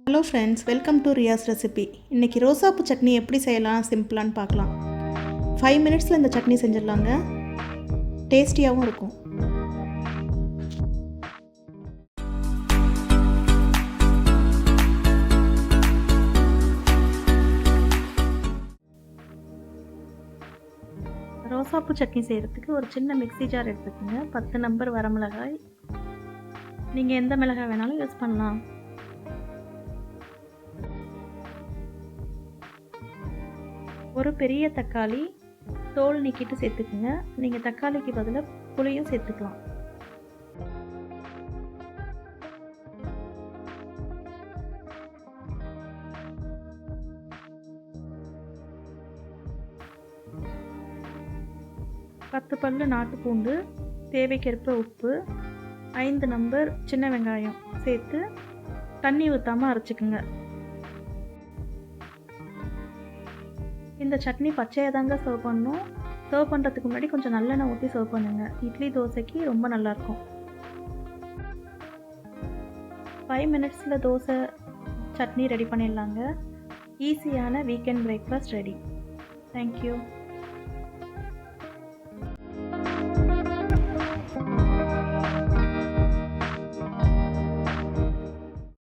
Hello friends, welcome to Riyas recipe. இன்றைக்கி ரோசாப்பூ சட்னி எப்படி செய்யலாம் சிம்பிளான்னு பார்க்கலாம். 5 மினிட்ஸில் இந்த சட்னி செஞ்சிடலாங்க. டேஸ்டியாகவும் இருக்கும். ரோசாப்பூ சட்னி செய்கிறதுக்கு ஒரு சின்ன மிக்ஸி ஜார் எடுத்துக்கோங்க. 10 நம்பர் வரமிளகாய், நீங்கள் எந்த மிளகாய் வேணாலும் யூஸ் பண்ணலாம். ஒரு பெரிய தக்காளி தோல் நீக்கிட்டு சேர்த்துக்குங்க. நீங்கள் தக்காளிக்கு பதிலாக புளியும் சேர்த்துக்கலாம். பத்து பல்லு நாட்டு பூண்டு, தேவைக்கேற்ப உப்பு, 5 நம்பர் சின்ன வெங்காயம் சேர்த்து தண்ணி ஊற்றாமல் அரைச்சிக்குங்க. இந்த சட்னி பச்சையாக தாங்க சர்வ் பண்ணணும். சர்வ் பண்ணுறதுக்கு முன்னாடி கொஞ்சம் நல்லெண்ணெய் ஊற்றி சர்வ் பண்ணுங்கள். இட்லி தோசைக்கு ரொம்ப நல்லாயிருக்கும். 5 மினிட்ஸில் தோசை சட்னி ரெடி பண்ணிடலாங்க. ஈஸியான வீக்கெண்ட் பிரேக்ஃபாஸ்ட் ரெடி. தேங்க்யூ.